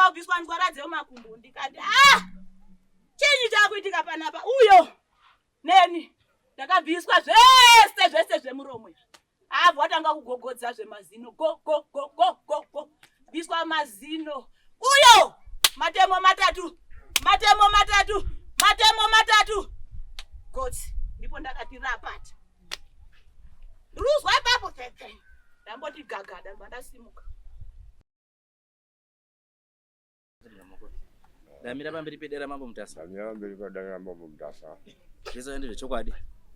ndakabviswa ndwara dzemakumbo ndikati chinyi chakuitika panapa uyo neni ndakabviswa zvese zvemuromo izvi abva watanga kugogodza zvemazino go bviswa mazino uyo matemo matatu gotsi ndipo ndakati rapata ruzwa ipapo tete ndamboti gagada ndabva ndasimuka Damira pamberi pedera mambo mutasa. Damira pamberi pedera mambo mutasa. Zvese ndizvo chokwadi.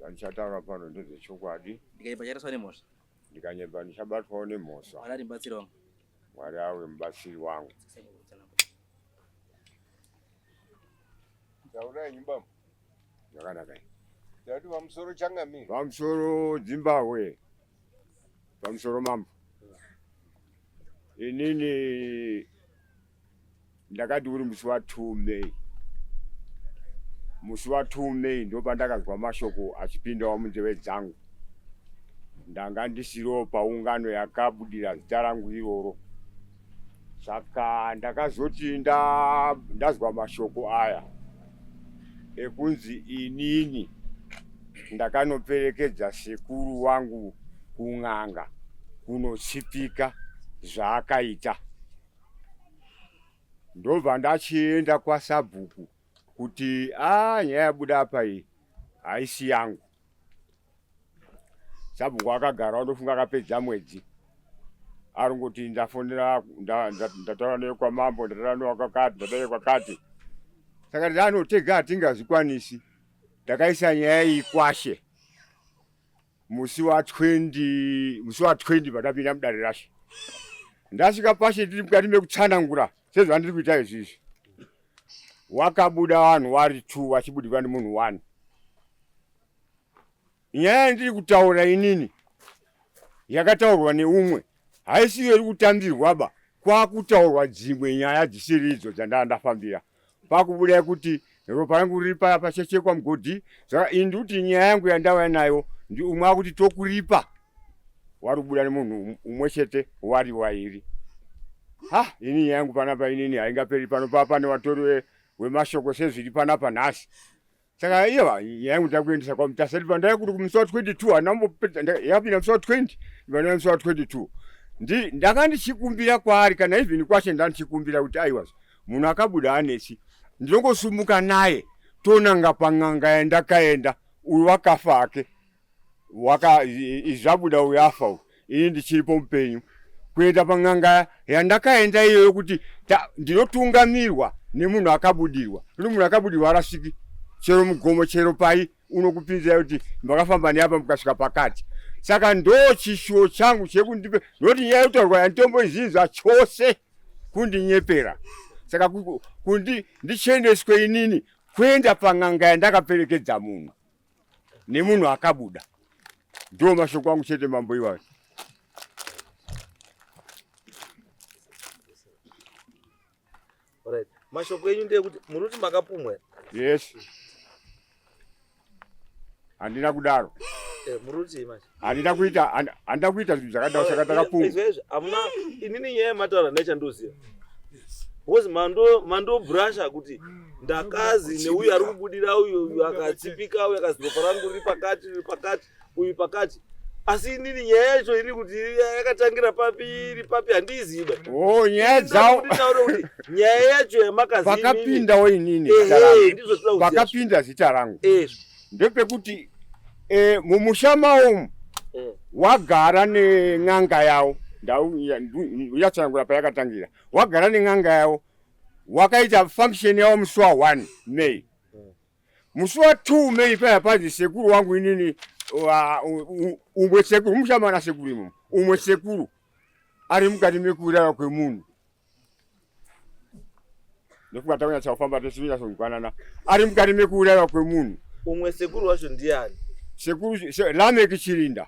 Ndichatanga pano ndizvo chokwadi. Ndikaipa chataswa nemhosva. Ndikanyepa ndichabatwawo nemhosva. Mwari mubatsiri wangu. Mwari awe mubatsiri wangu. Taura nyumba. Yakanaka. Ndati pamusoro Changamire. Pamusoro Zimbabwe. Pamusoro mambo. Inini ndakati uri musi wa 2 May. Musi wa 2 May ndo pandakazwa mashoko achipindawo munzeve dzangu. Ndanga ndisiriwo paungano yakabudira zita rangu iroro. Saka ndakazoti ndazwa mashoko aya ekunzi inini ndakanoperekedza sekuru wangu kun'anga kunotsipika zvaakaita. Ndobva ndachienda kwaSabhuku kuti nyaya yabuda apa iyi haisi yangu. Sabhuku akagara ndofunga akapedza mwedzi arongoti ndafonera ndataura naye kwamambo ndataura naye kwakati ndataura kwakati. Saka ndanotega atingazvikwanisi ndakaisa nyaya iyi kwashe musi wa 20 pandapinda mudare rashe. Ndasvika pashe tiri mukati mekutsanangura sezvandiri kuita izvizvi. Wakabuda vanhu vari 2 vachibudirwa nemunhu 1. Nyaya yandiri kutaura inini yakataurwa neumwe haisiyo iri kutambirwaba kwakutaurwa dzimwe nyaya dzisiri idzo dzandandafambira. Pakubuda kuti ropa rangu riri paya pachechekwa mugodhi. Saka ini ndikuti nyaya yangu yandauya nayo ndi umwe akuti tokuripa. Wari kubuda nemunhu umwe chete wari wairi. Ini nyaya yangu panapa inini haingaperi pano pane watori wemashoko sezviri panapa nhasi. Saka nyaya yangu ndakuendesa kwamutasa pandaya kuti kumusi wa 22 handambopedza yapinda musi wa 20 ndipandaya musi wa 22. Ndanga ndichikumbira kwaari kana even kwashe ndandichikumbira kuti aiwa munhu akabuda anesi ndinongosumuka naye tonanga pan'anga yandakaenda uyu wakafa ake zvabuda uyu afa ini ndichiripo mupenyu kuenda pan'anga yandakaenda iyoyo kuti ndinotungamirwa nemunhu akabudirwa. Kuti munhu akabudirwa arasviki chero mugomo chero pai unokupinzai kuti makafamba neapa mukasvika pakati. Saka ndo chishuwo changu chekundipe noti nyaya yekutaurwa yanditombo izhinza chose kundinyepera. Saka ndichendeswe inini kuenda pan'anga yandakaperekedza munhu nemunhu akabuda. Ndo mashoko angu chete mambo iwayo. Alright. Mashoko enyu ndekuti muruti makapumwa. Yes. Handina kudaro. Muruti macho. Handina kuita zvinhu zvakadaro saka takapumwa. Izvezvo amuna inini nyaya yemataura ndechandoziva. Because mando brasha kuti ndakazi neuyu ari kubudira uyu akatsipika uyu akazi ropa rangu riri pakati uyu pakati. Asi inini nyaya yacho iri kuti yakatangira papi handiziba. Nyaya dzao. Nyaya yacho yamakazi pakapindawo inini. Pakapinda zita rangu. Ndepekuti mumusha mawo wagara nen'anga yawo. Uyatsanangura payakatangira. Wagara nen'anga yawo. Wakaita function yawo musi wa 1 May. Musi wa 2 May paya pazi sekuru wangu inini umwe sekuru mushamana sekuru imomo umwe sekuru ari mukati mekurara kwemunhu. Ndofunga takunya chafamba tesivira songwanana ari mukati mekurara kwemunhu. Umwe sekuru wacho ndiani? Sekuru Lameki Chirinda.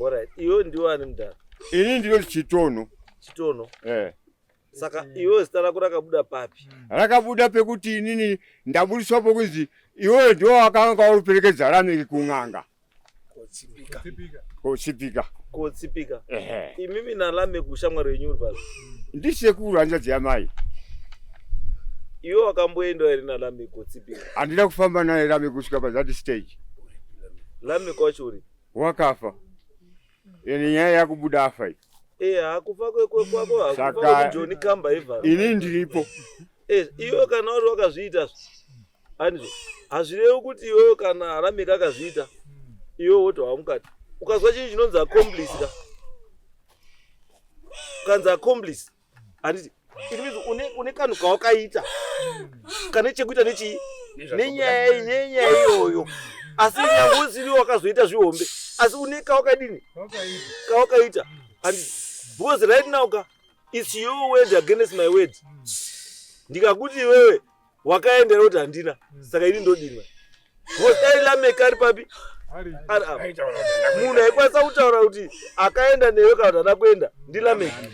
Alright. Iyo ndiwani mdara? Ini ndiro Chitono. Chitono? Saka iwe zita rako rakabuda papi? Rakabuda pekuti inini ndabudiswa pokuzi iwe ndiwo wakanga uruperekedza Lameki kun'anga. Kotsipika. Imimi na Lameki ushamwari wenyu uri pasi? Ndisekuru hanzvadzi yamai. iwe wakamboenda ere naLameki kutsipika? Andida kufamba naye Lameki kusvika pazati stage. Lameki wacho uri? Wakafa. Ine nyaya yakubuda afa iyi. Hakufa kwako hakufa kuJoni Kamba Eva. Ini ndiripo. Iwe kana uri wakazviita anizvo hazvirevi kuti iwe kana Lameki akazviita iwe woto hamukati ukazwa chinhu chinonzi accomplice ka kanzi accomplice handiti it means une kanhu kawakaita kane chekuita nenyaya iyoyo asi nyange usiri wakazoita zvihombe asi une kawakadini kawakaita handiti because right now ka it's your word against my word ndikakuti iwewe wakaendera kuti handina saka ini ndodinwa because dai Lameki ari papi munhu aikwanisa kutaura kuti akaenda newe kana kuti hana kuenda ndiLameki.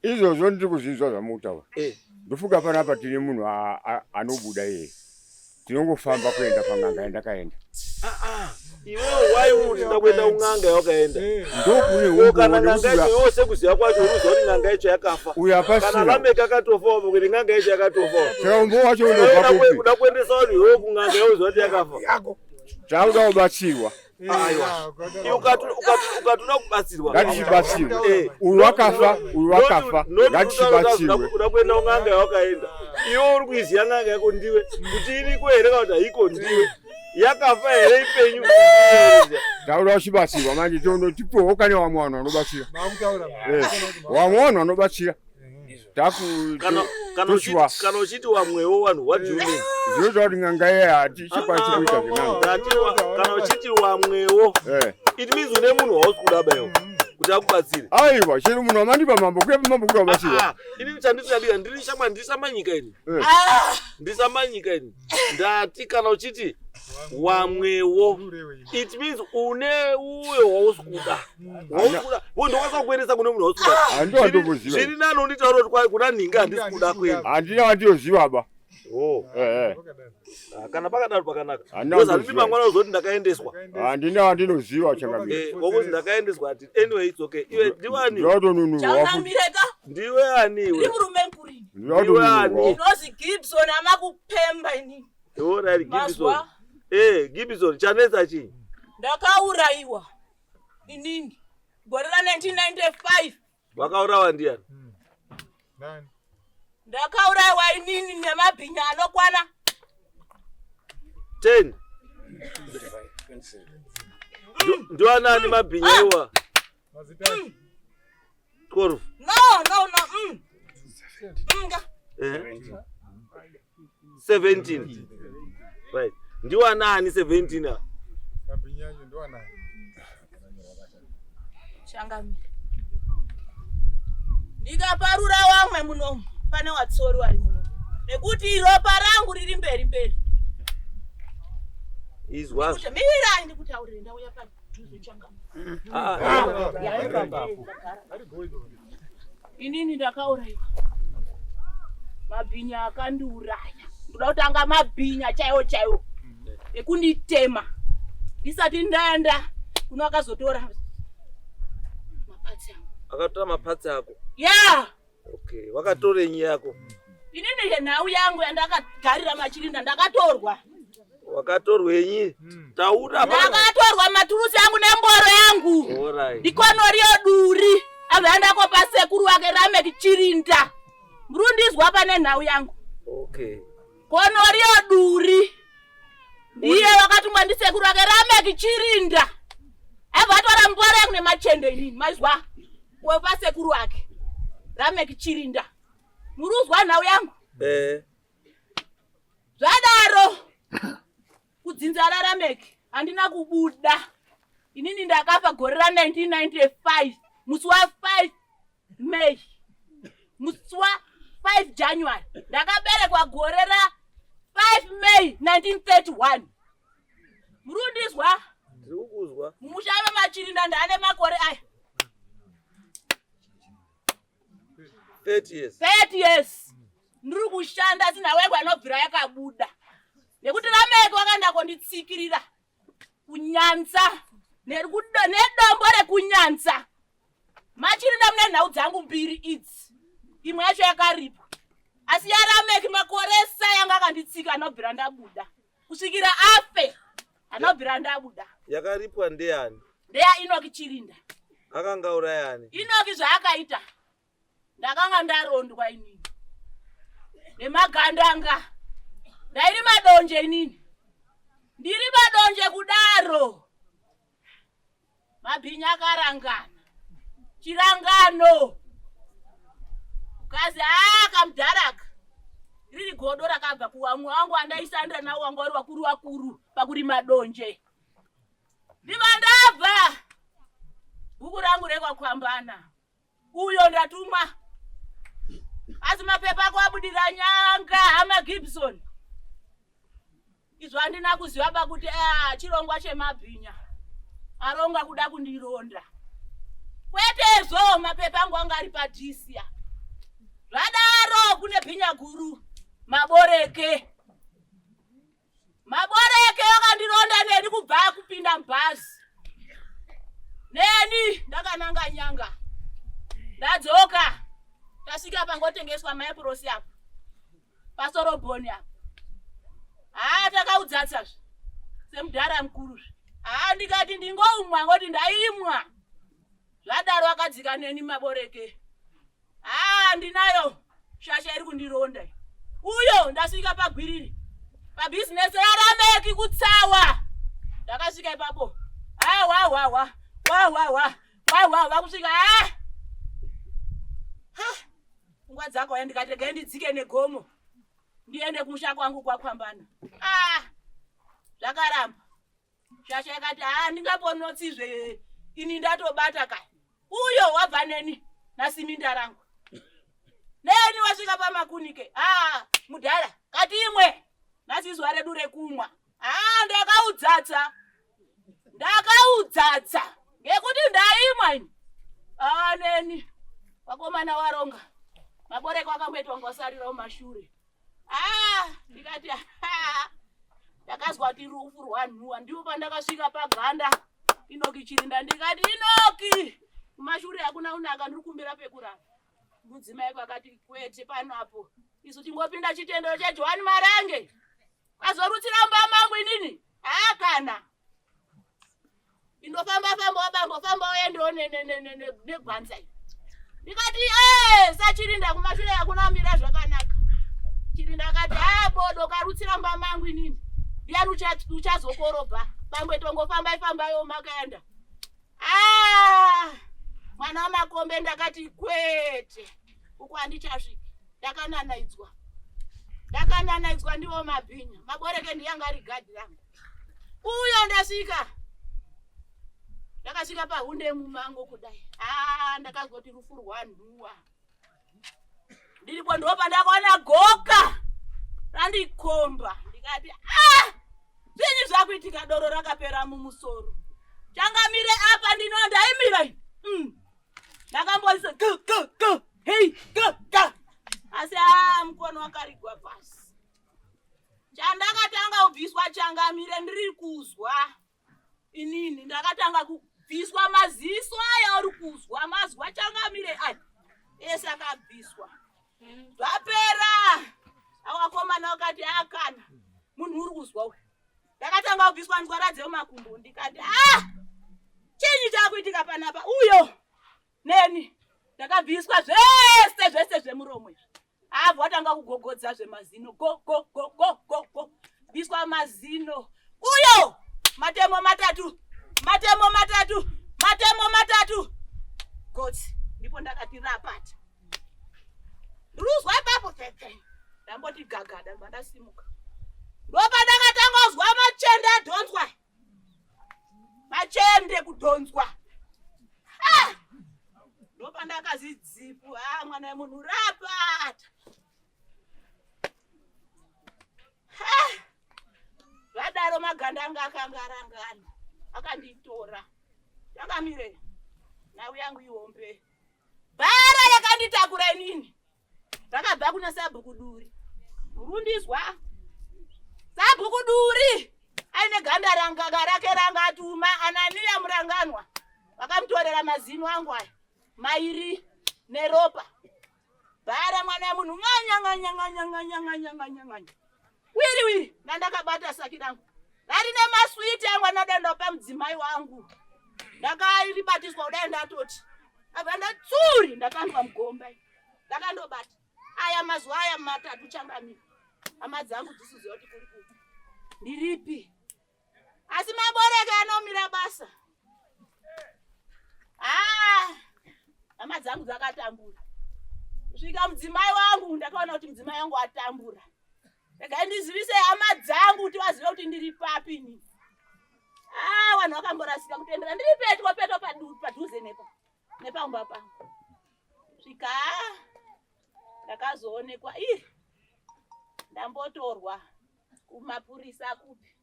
Izvozvo ndiri kuzvinzwa zvamutaura. Ndofuka panapa tine munhu anobuda iye. Tinongofamba kuenda pang'anga yandakaenda. Iwewe wai uti ndakuenda kun'anga yawakaenda? Ndokune kana n'anga yacho yose kuziva kwacho unoziva kuti n'anga yacho yakafa. Kana Lameki akatofawo kuti n'anga yacho yakatofawo. Saka umbo wacho unobva kupi? Uda kuendesa vanhu iwewe kun'anga yauziva kuti yakafa. Tauda kubatsirwa. Ukatoda kubatsirwa. Ngatichibatsirwe. Uyu wakafa. Ngatichibatsirwe. Uda kuenda kun'anga yawakaenda. Iwe uri kuiziva n'anga yako ndiwe kuti iriko here kana kuti haiko ndiwe. Yakafa here ipenyu. Tauda kuchibatsirwa manje tipowo kane wamwe vanhu vanobatsira. Wamwe vanhu vanobatsira. Kana uchiti wamwewo vanhu what do you mean? Zvinoita kuti n'anga iye hatichikwanisi kuita zven'anga. Kana uchiti wamwewo it means une munhu wausi kudaba iwe kuti akubatsire. Aiwa chero munhu amandipa mambo kuya mambo kuti wabatsira. Ini chanditadika ndirisambanyika ini. Ndisambanyika ini. Ndati kana uchiti wamwewo it means une uyo wausi kuda. Ndokwanisa kuendesa kune munhu wausi kuda. Handiko ndikuziva. Zviri nani unditaura kuti kuna ninga handisi kuda kwenu. Handina wandinoziva ba. Kana pakadaro pakanaka. Because handiti mangwana uzoti ndakaendeswa. Handina wandinoziva changamire. Wokuti ndakaendeswa ati anyway it's okay. Iwe ndiwani? Changamireka. Ndiwe ani iwe? Ndimurume nkurini. Ndiwe ani? Ndinozi Gibson amakupemba ini. Ora ari Gibson. Gibson chanetsa chii? Ndakaurayiwa. Inini. Gore ra 1995. Wakaurawa ndiani? Nani? Ndakaurayiwa inini nemabhinya anokwana 10. Ndiwanani mabhinya iwa? Mazita. 12. No. Nga. 17. Right. Ndiwanani 17 a? Kabinyanyo ndiwanani. Changamire. Ndikaparura wamwe munomu pane watsori wari munomu. Nekuti ropa rangu riri mberi. Izwa. Mira ndikutaurira ndauya padhuze Changamire. Inini ndakaurayiwa. Mabhinya akandiuraya. Ndoda kutanga mabhinya chaiwo. Ekunditema. Ndisati ndaenda kuno akazotora mapatsi angu. Akatora mapatsi ako? Okay, wakatora enyi yako? Inini nhau yangu yandakagarira machirinda ndakatorwa. Wakatorwa enyi? Taura apa. Ndakatorwa maturusi yangu nemboro yangu. Alright. Ndikonoriyo duri. Azoenda kopa sekuru wake Lameki Chirinda. Murundizwa pane nhau yangu. Okay. Konoriyo duri. Ndiye wakatumwa ndisekuru wake Lameki Chirinda. Abatora mbora yangu nemachende inini. Maizwa. Wepa sekuru wake Lameki Chirinda. Muruzwa nhau yangu? Zvadaro. Kudzinza Lameki handina kubuda. Inini ndakafa gore ra 1995 musi wa 5 May. Musi wa 5 January. Ndakaberekwa gore ra 5 May 1931. Murundizwa? Ndikuzwa. Mushave Machirinda ndane makore aya. 30 years. 30 years. Ndiri kushanda sina wegwa anobvira yakabuda. Nekuti Lameki wakaenda konditsikirira kunyanza. Nedombo rekunyanza. Machirinda mune nhau dzangu mbiri idzi. Imwe yacho yakaripa. Asi yaLameki kutsika anobvira ndabuda. Kusvikira afe anobvira ndabuda. Yakaripwa ndiani? Ndeya Enoki Chirinda. Akanga urayani? Enoki zvaakaita. Ndakanga ndarondwa inini. Nemagandanga. Ndairi madonje inini. Ndiri madonje kudaro. Mabhinya akarangana. Chirangano. Ukazi kamudharaka. Riri godo rakabva kuwamwe wangu andaisanda nawo wangu wari wakuru pakuri madonje. Ndiva ndabva. Buku rangu rekwakwambana. Uyo ndatumwa. Asi mapepa ako abudira nyanga hama Gibson. Izvo handina kuziva bakuti chirongwa chemabhinya. Aronga kuda kundironda. Kwetezvo mapepa angu anga ari padhisiya. Zvadaro kune bhinya guru. Maboreke. Maboreke akandironda neni kubva kupinda mubhazi. Neni ndakananga nyanga. Ndadzoka. Tasvika pangotengeswa maeporosi apo. Pasorobhoni apo. Takaudzatsa semudhara mukuru. Ndikati ndingoumwa ngoti ndaimwa. Zvadaro akadzika neni maboreke. Ndinayo shasha iri kundironda. Uyo ndasvika pagwiriri. Pabhizinesi rarameki kutsawa. Ndakasvika ipapo. Vakusvika Pfungwa dzako ndikati ndidzike negomo. Ndiende kumusha kwangu kwakwambana. Zvakaramba. Shasha yakati ndingaponotsizve ini ndatobata kai. Uyo wabva neni nasiminda rangu. Neni wasvika pamakunike. Mudhara kati imwe nasizwa redu rekumwa. Ndakaudzatsa ngekuti ndaimwa ini. Neni wakomana waronga. Maboreko akamboitwa ngosarirawo mashure. Ndikati ndakazwa kuti rufu rwanhuwa. Ndipo pandakasvika paganda Enoki Chirinda ndikati Enoki mashure hakuna unaka ndiri kumbira pekurara. Mudzimai akati kwete panapo. Isu tingopinda chitendero chaJohani Marange. Azorutsira mbamangu inini. Kana. Indofamba wabangofamba uendewo negwanza. Ndikati saChirinda kumashure hakuna mira zvakanaka. Chirinda akati bodo karutsira mbamangu inini. Ndiani uchazokorobha. Bangwe tongofamba makaenda. Mwana wamakombe ndakati kwete. Uku handichasvika. Ndakananaidzwa ndiwo mabhinya. Maboreke ndiyanga ari gadhi rangu. Uyo ndasvika. Ndakasvika pahunde mumango kudai. Ndakazwa kuti rufu rwanhuwa. Ndiripo ndopa ndakaona goka. Randikomba. Ndikati zvinyi zvakuitika doro rakapera mumusoro. Changamire apa ndaimira. Ndakamboisa go. Hey go. Asi mukono wakarigwa pasi. Chandakatanga kubviswa changamire ndiri kuzwa. Inini ndakatanga kubviswa maziso aya uri kuzwa mazwa changamire aya. Ese akabviswa. Zvapera. Awakomana wakati kana. Munhu uri kuzwa uyu. Ndakatanga kubviswa nzwara dzemakumbo ndikati chinyi chakuitika panapa uyo neni ndakabviswa zvese zvemuromo izvi. Watanga kugogodza zvemazino go bviswa mazino uyo matemo matatu gotsi. Ndipo ndakati rapata ruzwa ipapo ndamboti gagada ndasimuka. Ndopa ndakatanga kuzwa machende adhonzwa. Machende kudhonzwa. Ndopa ndakazidzipu. Mwana wemunhu rapata. Zvadaro maganda anga akangarangana. Akanditora. Changamire. Nhau yangu iwombe. Bhara yakanditakura inini. Ndakabva kuna Sabhukuduri. Murundizwa. Sabhukuduri aine ganda rake rangatuma Anania muranganwa. Vakamutorera mazino angu aya. Mairi neropa. Bhara mwana wemunhu ng'anya. wiri ndandakabata saki rangu rarine maswiti yangu anoda ndopa mudzimai wangu. Ndakaribatiswa kudai ndatoti abva ndatsuri ndakandwa mugomba ndakandobata. Aya mazuva aya matatu Changamire hama dzangu dzisiziva kuti kuri kupi ndiripi, asi maboreka anomira basa. Hama dzangu dzakatambura kusvika mudzimai wangu ndakaona kuti mudzimai wangu atambura. Regai ndizivise hama dzangu kuti vazive kuti ndiri papi ini. Vanhu vakamborasika kutendera ndiri petwa padhuze nepamba pangu. Svika ndakazoonekwa ndambotorwa kumapurisa kupi.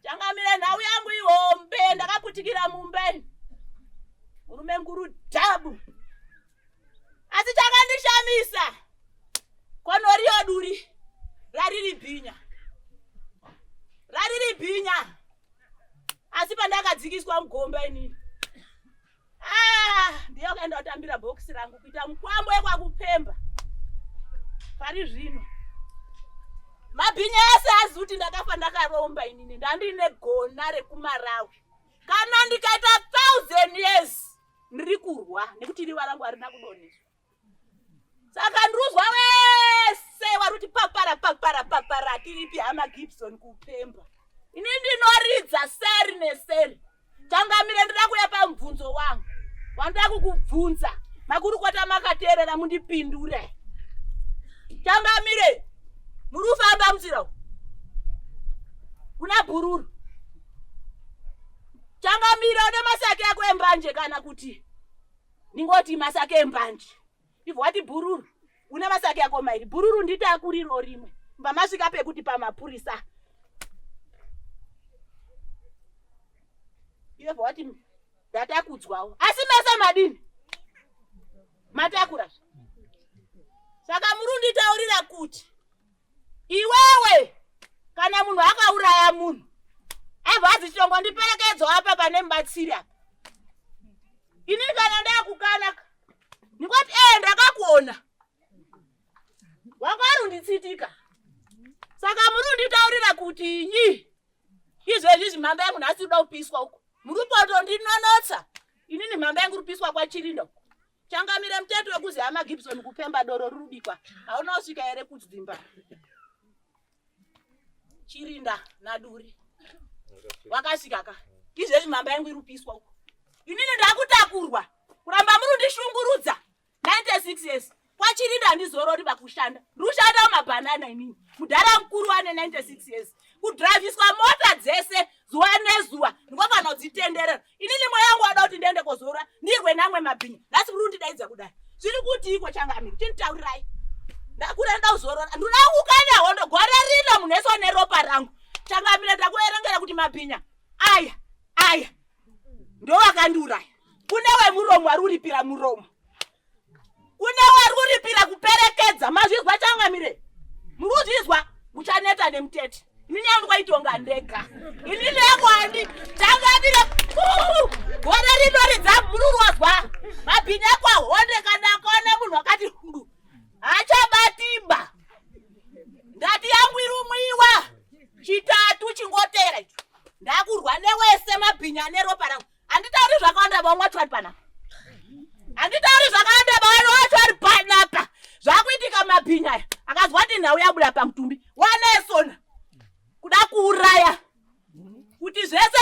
Changamire nhau yangu ihombe ndakaputikira mumbe. Murume nguru dhabu. Asi chakandishamisa konoriyo duri rariri bhinya. Asi pandakadzikiswa mugomba inini ndiyo kaenda kutambira bhokisi rangu kuita mukwambo wekwakupemba. Pari zvino mabhinya ese azi kuti ndakafa ndakaromba inini ndandine gona rekuMarawi. Kana ndikaita 1000 years ndiri kurwa nekuti riva rangu harina kudoneswa. Saka nduruzwa wese waruti papara tiripi hama Gibson kupemba. Ini ndinoridza seri neseri. Changamire ndida kuya pamubvunzo wangu wandoda kukubvunza makurukota makateerera mundipindure. Changamire muri kufamba munzira kuna bhururu. Changamire une masake ako embanje kana kuti ningoti masake embanje. If wati bhururu une masake ako mairi. Bhururu nditi akuriro rimwe pamasvika pekuti pamapurisa iwe vati ndatakudzwawo asi mese madini matakura. Saka muri kunditaurira kuti iwewe kana munhu akauraya munhu evhazi chongo ndiperekedzwa apa pane mubatsiri apa. Ini kana ndakukana ndingoti ndakakuona wakarunditsitika. Saka muri kunditaurira kuti inyi izvezvi mhamba yangu nhasi uda kupiswa uko muri poto ndinonotsa. Inini mhamba yangu rupiswa kwaChirinda. Changamire muteto wekuzi hama Gibson kupemba doro rubikwa hauna kusvika here kudzimba. Chirinda naduri wakasvika ka izvezvi mhamba yangu irupiswa uko. Inini ndakutakurwa kuramba muri kundishungurudza 96 years kwaChirinda ndizorori pakushanda. Rushanda mabhanana inini mudhara mukuru ane 96 years kudhiraviswa mota dzese zuva nezuva ndingofana kudzitenderera. Inini mweya yangu wada kuti ndiende kozora ndirwe namwe mabhinya. Nhasi muri kundidaidza kudai zviri kuti iko Changamire chinitaurirai ndakura ndakuzorora ndoda kukanya hondo gore rino munhu wese neropa rangu. Changamire ndakuerengera kuti mabhinya aya ndo wakandiuraya. Kune wemuromo wari kuripira muromo, kune wari kuripira kuperekedza. Mazvizwa Changamire? Muri kuzvizwa? Muchaneta nemutete. Inini yangu kwaitonga ndega. Inini yangu handi Changamire gore rino ridza muri rozwa mabhinya kwahonde kana akaona munhu akati hachabatimba. Ndati yangu irumwiwa chitatu chingotera icho. Ndakurwa newese mabhinya neropa rangu. Handitauri zvakawanda vamwe wacho vari panapa. Handitauri zvakawanda vamwe wacho vari panapa. Zvakuitika mabhinya akazwa kuti nhau yabuda pamutumbi wanesona kuda kuuraya kuti zvese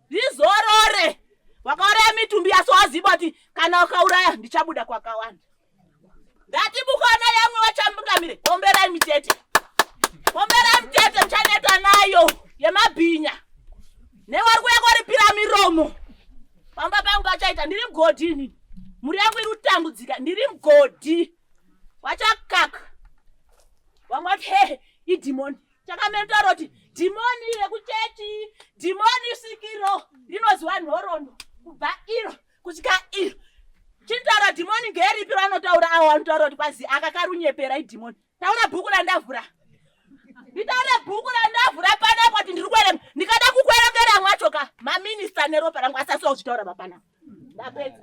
zvizorore. Wakauraya mitumbi asi waziva kuti kana ukauraya ndichabuda kwakawanda. Ndati mukana yamwe waChangamire omberai mitete. Omberai mitete muchaneta nayo yemabhinya. Newari kuya kwaripira miromo. Pamba pangu pachaita ndiri mugodi ini. Muri yangu iri kutambudzika ndiri mugodi. Wachakaka. Wamwati idhimoni. Changamire taura kuti dhimoni yekuchechi, dhimoni sikiro rinoziva nhoroondo kubva iro kusvika iro. Chinotaura dhimoni ngeripi ranotaura awo anotaura kuti kwazi akakarunyepera idhimoni. Taura bhuku randavhura. Nditaure bhuku randavhura panapa kuti ndiri kuerenga. Ndikada kukwerengera mwacho ka maminista neropa rangu asasiwa kuzvitaura papanapa. Ndapedza.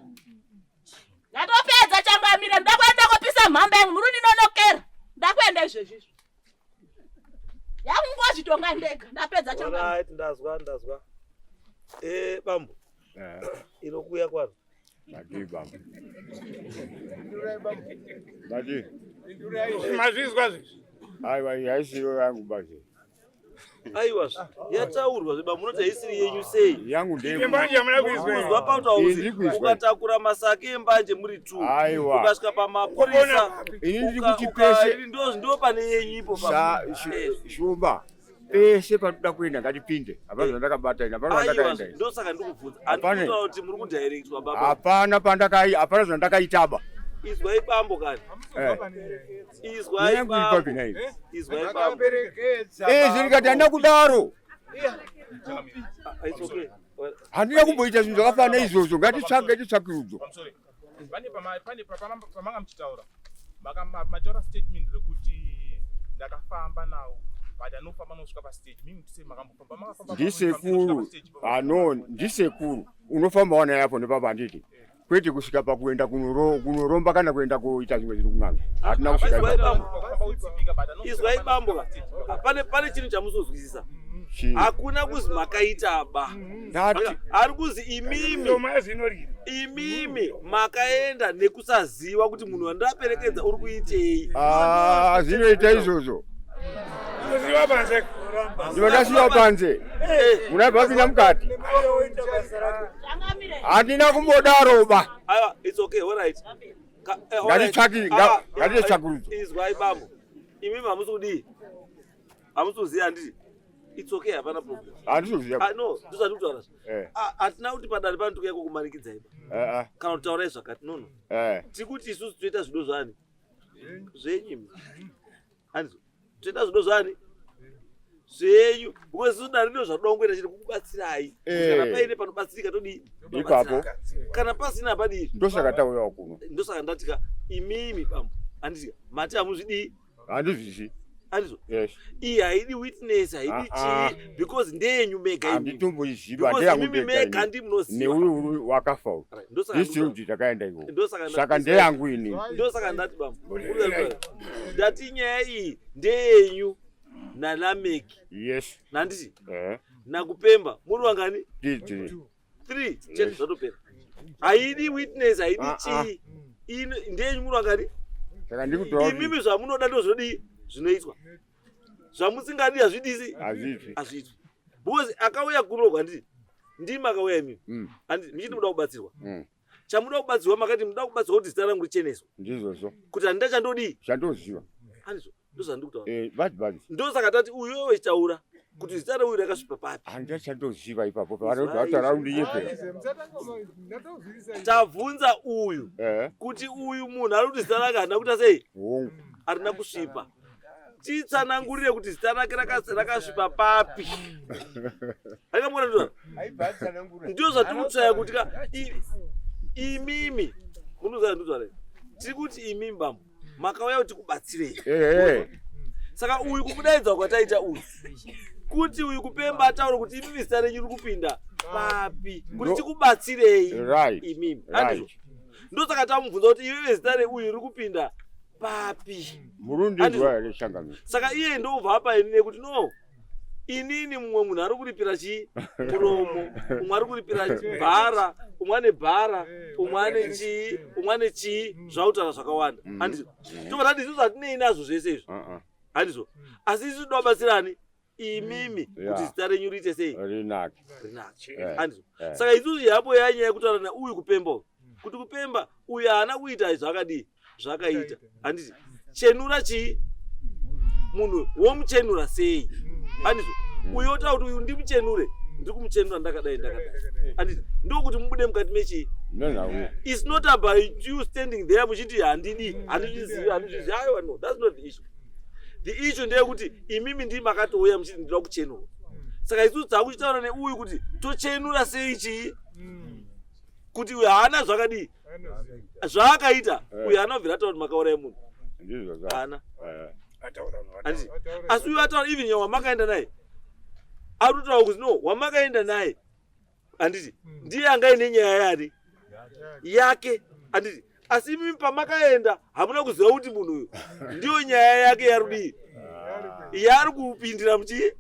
Ndatopedza Changamire ndakwenda kopisa mhamba yangu muri kundinonokera. Ndakwenda ndinotonga ndega ndapedza changa. Alright, ndazwa. Bambo. Inokuya kwano. Badi bambo. Badi. Mazvizwa zvizvi. Aiwa yaisiro yangu basi. Aiwa, yataurwa zvebambo munoti haisiri yenyu sei? Yangu ndeye. Mbanje amuna kuizwa. Kuzwa pautauzi ukatakura masake embanje muri 2. Aiwa. Ukasvika pamapurisa. Ini ndiri kuti pese Ndo pane yenyu ipo bambo. Shumba. Pese panoda kuenda ngatipinde. Hapana ndakabata ina. Hapana ndakaenda. Ndo saka ndikubvunza. Andikuti kuti muri kudirectwa baba. Hapana hapana zvandakaitaba. Izwai bambo kani. Izwai Yangu bambo. ipapi nayi. Izwai bambo. Zvirikati handina kudaro. It's okay. Handina kumboita zvinhu zvakafanana izvozvo. Ngatitsvake rudzo. Pane pamanga muchitaura. Mataura statement rekuti ndakafamba nawo. But anofamba nosvika pastage. Mimi ndise makambofamba. Makafamba. Ndisekuru. Ndisekuru. Unofamba naye apo nepapa handiti. Kwete kusvika pakuenda kunoromba kana kuenda koita zvimwe zviri kun'anga. Hatina kusvika. Izwai bambo. Pane chinhu chamusozwisisa. Hakuna kuzi makaita ba. Ari kuzi imimi makaenda nekusaziva kuti munhu wandaperekedza uri kuitei. Zvinoita izvozvo. Ndinodasiwa panze. Munabva kupinda mukati. Handina kumbodaro ba. Aiwa, it's okay, all right. Ngatitsvakurudzo. Izwai bambo. Imimi hamusudi. Hamusuziya handiti. It's okay, hapana problem. Handizvoziva. No, ndisati kutaura. Hatina kuti padare pano tikuya kukumanikidzai ba. Kana kutaurai zvakati nono. Tikuti isusu toita zvido zvani? Zvenyu. Handizvo. Toita zvido zvani? Zvenyu. Because isusu dare ndo zvadongoita chiri kukubatsirai. Kana paine panobatsirika todi. Ipapo. Kana pasina padii. Ndosaka taurawo kuno. Ndosaka ndatika imimi bambo. Handiti mati hamuzvidii. Handizvizvi. Handizvo. Yes. Iyi haidi witness, haidi chii, because ndeyenyu mega imi. Handitomboiziva Because mimi mega ndimunoziva. Neuri wakafa. Ndisiri kuti takaenda iko. Saka ndeyangu ini. Ndosaka ndati bambo. Ndati nyaya iyi ndeyenyu naLameki. Yes. Nanditi? Nakupemba. Muri wangani? 3. 3. Chete zvatopera. Haidi witness, haidi chii. Ndeyenyu muri wangani? Saka ndikutaura. Imimi zvamunoda ndozvodi zvinoitwa. Zvamusingadi hazvidisi? Hazviitwi. Because akauya kuno kwanditi. Ndimi akauya imimi. Handiti michiti muda kubatsirwa. Chamuda kubatsirwa makati muda kubatsirwa kuti zita rangu richeneswe. Ndizvozvo. Kuti handina chandodi? Chandoziva. Handizvo. Ndozvandikutaura. Basi. Ndosaka tati uyo wechitaura kuti zita reuyu rakasvipa papi. Handina chandoziva ipapo. Vataura kuti yepera. Tabvunza uyu kuti uyu munhu ari kuti zita rake handina kuita sei? Harina kusvipa. Titsanangurire kuti zita rake rakasvipa papi. Hakamona ndo. Ndio zvatikutsaya kuti imimi munoziva ndozvare. Tiri kuti imimi bambo. Makauya kuti kubatsirei. Saka uyu kukudaidza kwataita uyu. Kuti uyu kupemba ataure kuti imimi zita renyu riri kupinda papi. Kuti tikubatsirei imimi. Handizvo. Ndosaka tamubvunza kuti iwewe zita reuyu riri kupinda papi. Murundi ndwaye shangami. Saka iye ndobva apa ini kuti no. Inini mumwe munhu ari kuripira chi muromo, umwe ari kuripira bhara, umwe ane bhara, umwe ane chi, umwe ane chi, zvautaura zvakawanda. Handizvo. Tobva tati isusu hatinei nazvo zvese izvi. Handizvo. Asi isusu tobatsirani imimi kuti zita renyu riite sei? Rinake. Handizvo. Saka isusu yapo yanyaya yekutaura nauyu kupemba. Kuti kupemba uyu haana kuita zvakadii? Zvakaita. Handiti. Chenura chii? Munhu womuchenura sei? Handizvo. Uyo otaura kuti uyu ndimuchenure. Ndiri kumuchenura ndakadai. Handiti. Ndokuti mubude mukati mechi. It's not about you standing there muchiti handidi. Handizvizivi. Aiwa no. That's not the issue. The issue ndeyekuti imimi ndiri makatouya muchiti ndinoda kuchenura. Saka isusu takuchitaura neuyu kuti tochenura sei chii? Kuti uyu haana zvakadii? Zvaakaita. Uyu haana kubvira ataura kuti makauraya munhu. Haana. Asi uyu ataura even wamakaenda naye. Ari kutaura kuti no, wamakaenda naye. Handiti. Ndiye angaine nyaya yari yake. Handiti. Asi mimi pamakaenda hamuna kuziva kuti munhu uyu ndiyo nyaya yake yarudii. Yari kupindira muchi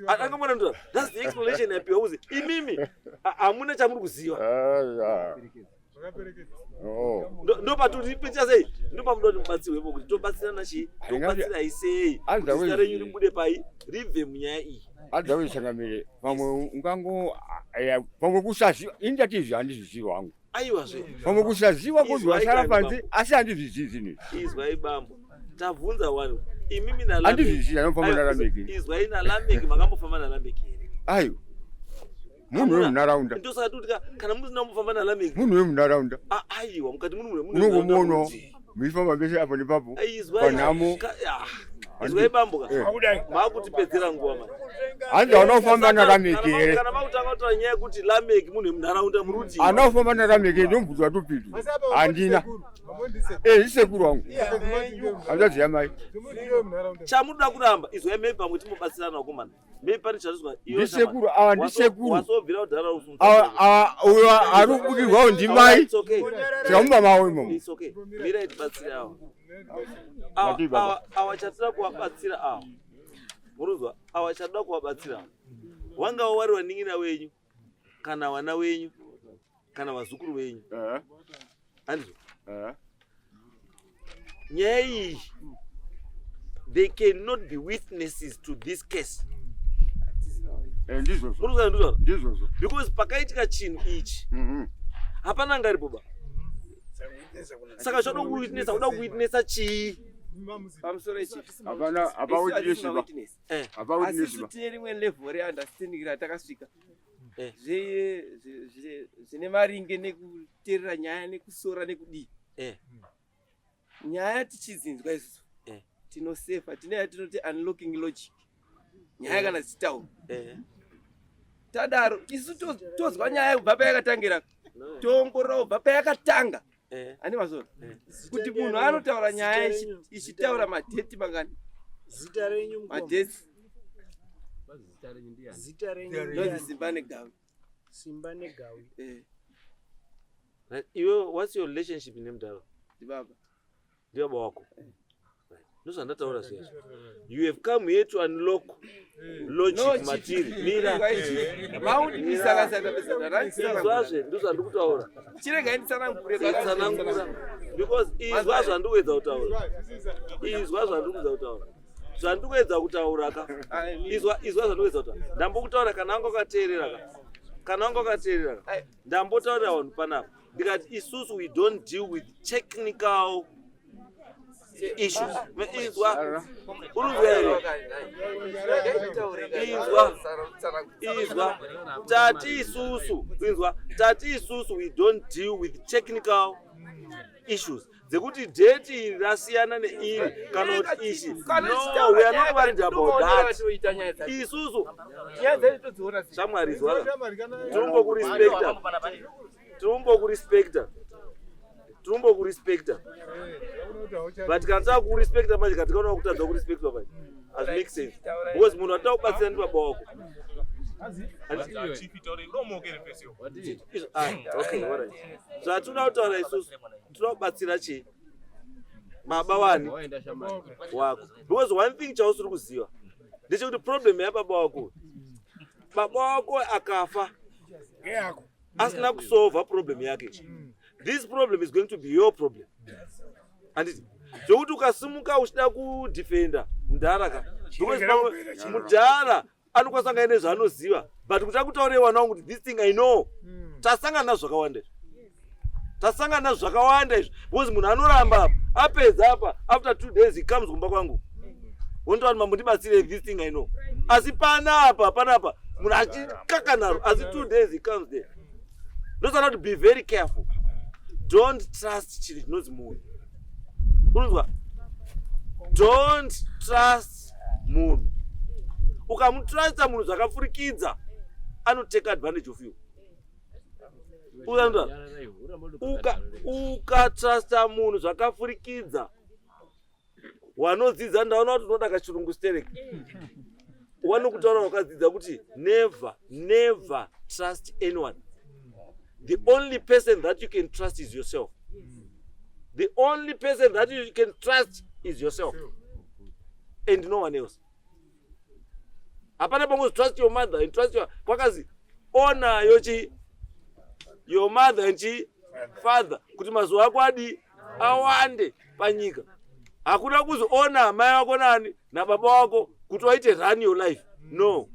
Akangamwana ndo. That's the explanation yapiwa uzi. Imimi hamuna chamuri kuziva. Ndo paturi picha sei. Ndo pamudo mubatsiwe kuti tobatsirana chi. Tobatsira isei. Zita renyu ribude pai ribve munyaya iyi. Adawe changamire pamwe ungango pamwe kusaziva indatizi handizviziva hangu. Aiwa zve. Pamwe kusaziva kuzwa sara panze asi handizvizizi ni. Izwai bambo. Tabvunza wanhu. Imimi na Lameki. Handizviziva anofamba naLameki. Izwai na Lameki makambofamba naLameki here. Ayo. Munhu wemunharaunda. Ndosati kuti kana musina kufamba naLameki. Munhu wemunharaunda. Aiwa mukati munhu unongomuonawo muifamba pese apo nepapo panhamo. Izwai bambo makutipedzera nguva mani. Hanzi anofamba naLameki here. Kana makutanga kutaura nyaya yekuti Lameki munhu wemunharaunda muri kuti anofamba naLameki ndombudza tupitu handina. Isekuru wangu handaziya mai. Chamunoda kuramba izwai mei pamwe timobatsirana wakomana. Mei pani chatizwa ndisekuru awa ndisekuru wasobvira kudhara usungu. Uyo ari kubukirwawo ndimai tikamuba mawo imomo. It's okay. Mira itibatsire awa. Awa chatira kuwabatsira awa. Muruzwa awa chatira kuwabatsira awa. Wanga wari waning'ina wenyu kana wana wenyu kana vazukuru venyu. Handizvo. Nyaya iyi they cannot be witnesses to this case. Ndizvozvo. Because pakaitika chinhu ichi hapana ngariboba. Saka zvoda kuwitnessa kuda kuwitnessa chii pamusoro echi hapa witnessiba. asi tine rimwe level reunderstanding ratakasvika zvine maringe nekuteerera nyaya nekusora nekudii. Nyaya tichizinzwa isusu tinosefa tine yatinoti unlocking logic. Nyaya kana zichitaura tadaro isu tozwa nyaya kubva payakatangira toongorora kubva payakatanga. Ani mazora kuti munhu anotaura nyaya ichitaura madheti mangani. Zita renyu madheti zita renyu ndozi Simba neGawi. Simba neGawi. What's your relationship nemudhara? Ndibaba. Ndibaba wako. Ndozvandataura zviya. You have come here to unlock logic material. Mira. Maundi misakasaka pesa. Izvazve ndozvandikutaura. Chirega nditsanangure batsanangura. Because izva zvandikuedza kutaura. Izva zvandikuedza kutaura. Zvandikuedza kutaura ka. Izva zvandikuedza kutaura. Ndambokutaura kana wanga wakateerera ka. Kana wanga wakateerera ka. Ndambotaurira vanhu panapa. Ndikati isusu we don't deal with technical issues. Izwa tati isusu we don't deal with technical issues. Dzekuti date iri rasiyana neiri kana kuti ishi. No, we are not worried about that. Isusu shamwari izwa turumbo kurespecta. But kana kurespecta manje katikaona kutadza kurespecta manje as make sense because munhu ataka kubatsira ndi baba wako. Okay, alright. So atuna kutaura isusu tinoda kubatsira chi baba wani wako. Because one thing chausiri kuziva ndechekuti problem yababa wako, baba wako akafa asina kusolva problem yake. This problem is going to be your problem. And zvokuti ukasimuka uchida kudefenda mudhara ka. Because mudhara anokwanisa kunge ine zvaanoziva. But kuti akutaurire wana wangu kuti this thing I know. Tasangana nazvo zvakawanda izvi. Because munhu anoramba apedza apa after 2 days he comes kumba kwangu. Wondoati mambo ndibatsire this thing I know. Asi panapa munhu achikakanaro asi 2 days he comes there. Those are not to be very careful. Don't trust chiri chinonzi munhu. Unonzwa? Don't trust munhu. Ukamutrasta munhu zvakafurikidza anotake advantage of you. Ukatrasta munhu zvakafurikidza wanodzidza ndaona kuti unoda kachirungu stereki. Wanokutaura wakadzidza kuti never trust anyone. The only person that you can trust is yourself. The only person that you can trust is yourself. And no one else. Hapana pangu trust your mother and trust your kwakazi honor your mother and father kuti mazuwa ako adi awande panyika. Hakuna kuzoona mai wako nani na baba wako kuti waite run your life. No.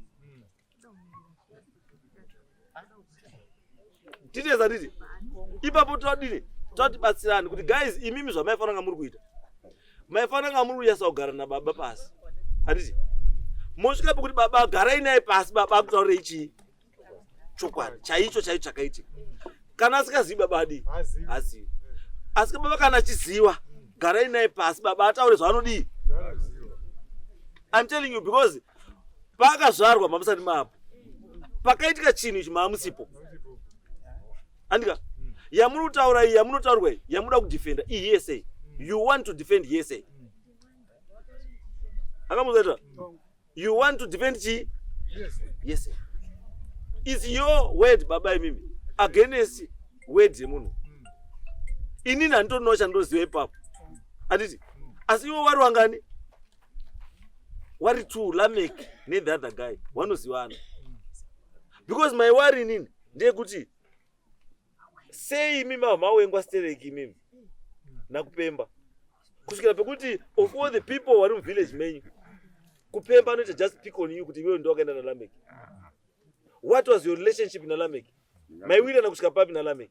Titeza titi. Ipapo todini. Totibatsirani kuti guys imimi zvamaifana nga muri kuita. Maifana nga muri uyasa kugara na baba pasi. Hatiti. Mosvika kuti baba garai naye pasi baba akutaurira ichi. Chokwadi. Chaicho chakaitika. Kana asikazivi baba adi. Azivi. Asi baba kana achiziva garai naye pasi baba ataure zvaanodii. I'm telling you because pakazvarwa mamusati mapo. Pakaitika chinhu ichi maamusipo. Andika yamuri kutaura iyi yamunotaurwa iyi yamuda kudefenda ESA. You want to defend ESA. Akamuzata. You want to defend chi? Yes. It's your word baba imimi against word yemunhu. Inini handitonoa chandoziva ipapo. Handiti. Asi iwo wari wangani? Wari two Lamek ne the other guy. Vanozivana. Because my worry inini ndeyekuti sei imimi mawengwa stereki imimi nakupemba. Kusvikira pekuti of all the people wari muvillage menyu kupemba anoita just pick on you kuti iwewe ndo wakaenda naLamek. What was your relationship na Lamek? Maiwira kusvika papi na Lamek?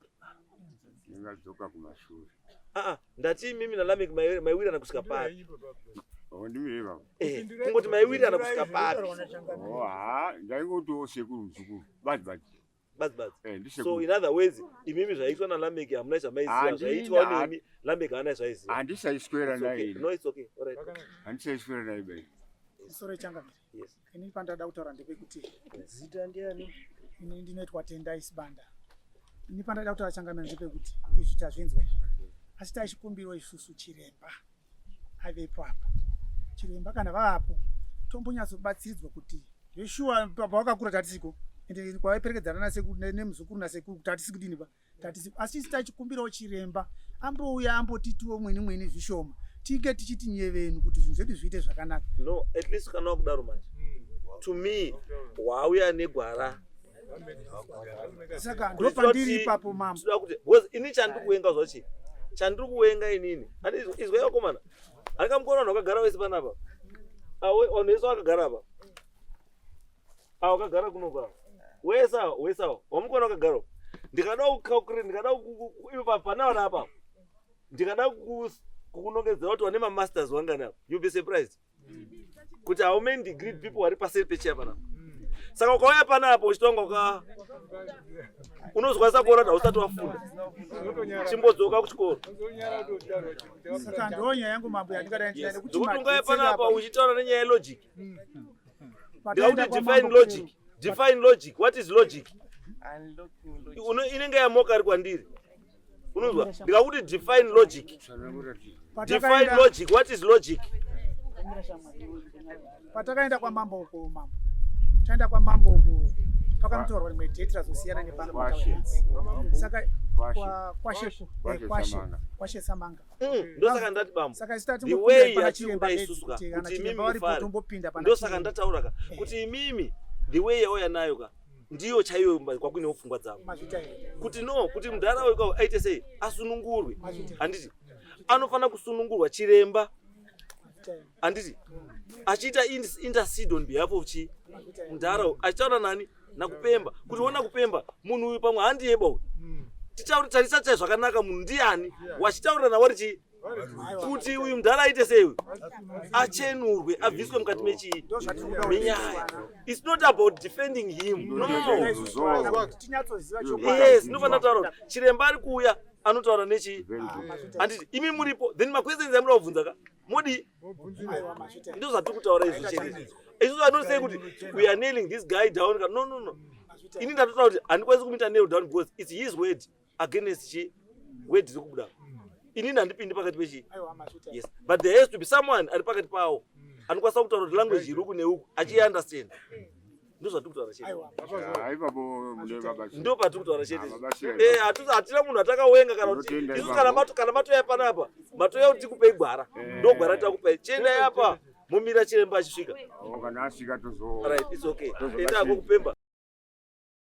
Ndingadzoka kumashure. Ndati mimi na Lamek maiwira kusvika papi? Ndimira. Kungoti maiwira kusvika papi? Ndaingotiwo sekuru muzukuru. Basi. So in other words, imimi zvaitwa na Lamek hamuna chamaiziva zvaitwa nemi Lamek haana zvaiziva. Handisaiswera naye. No, it's okay. All right. Handisaiswera naye bai. Sore changamire. Yes. Ini pandada kutaura ndepekuti Zita ndiani? ini ndinoitwa Tendai Sibanda. Ini pandada kutaura changamire ndepekuti izvi tazvinzwa. Asi taichikumbirwa isusu chiremba avepo apa. Chiremba kana vapo tombonyatsobatsiridzwa kuti zveshuwa baba wakakura tatisiko ende kwaiperekedzana nemuzukuru nasekuru kuti tatisi kudini ba tatisi. Asi taichikumbirawo chiremba ambouya ambotitiwo mweni zvishoma tige tichiti nyevenhu kuti zvinhu zvedu zviite zvakanaka. No, at least kana kudaro manje. To me, wauya negwara. Saka ndo pandiri ipapo mama. Because ini chandiri kuwenga zvachi. Chandiri kuwenga inini. Hadi izwe yakomana. Akamukona vanhu vakagara wese panapa. Awe onese wakagara apa. Wakagara kunokwa. Wesa. Wamukona wakagara. Ndikada kukalkulate, ndikada ipa panaona apa. Ndikada kukunongedzera kuti wane masters wangana. You'll be surprised. Kuti how many degree people vari paseri pechair panapa. Saka ukauya panapa uchitonga unozokwanisa kuona kuti hausati wafunda. Chimbodzoka kuchikoro. Saka ndonya yangu mambo yandikada ndienda kuti kuti ungaya panapa uchitaura nenyaya yelogic. Define logic. Define logic. What is logic? Inenge yamoka ari kwandiri. Unozwa? Ndikakuti define logic. Define logic. What is logic? Patakaenda kwa mambo uko mambo. Taenda kwa mambo uko. Pakamutorwa rimwe date razosiyana nepano pakawenzi. Saka kwashe Samanga. Ndo saka ndati bambo. Saka sitati the way yachiremba isusuka kuti imimi mufare. Ndo saka ndataura kuti imimi the way yauya nayo ka ndiyo chaiyo kwakuine pfungwa dzavo. Kuti no, kuti mundaraunda aite sei asunungurwe. Handiti anofana kusunungurwa chiremba. Handiti achiita intercede on behalf of chi mundaraunda achitaura nani nakupemba kuti ona kupemba munhu uyu pamwe handiyeba uyu tichauri tarisachai zvakanaka munhu ndiani wachitaura nawo richi kuti uyu mudhara aite sei uyu achenurwe abviswe mukati menyaya. It's not about defending him. No. Yes, ndofanira kutaura kuti chiremba ari kuuya anotaura nechi handiti imi muripo then maquestions amuda kubvunza ka modi ndo zvatiri kutaura izvi chete. Isusu anosei kuti we are nailing this guy down. No. Ini ndatotaura kuti handikwanisi kumuita nail down because it's his word against chi word dziri kubuda. Inini handipindi pakati pechi. Yes, but there has to be someone ari pakati pawo anokwanisa kutaura kuti language iri uku neuku achiunderstand. Ndo zvatiri kutaura chete. Ndo patiri kutaura chete. Hatina munhu atakawenga kana kuti isu kana matoya panapa matoya kuti tikupei gwara ndo gwara takupai chiendai apa mumira chiremba achisvika. Kana asvika tozo Right, it's okay. Tozo Enda basi. kupemba.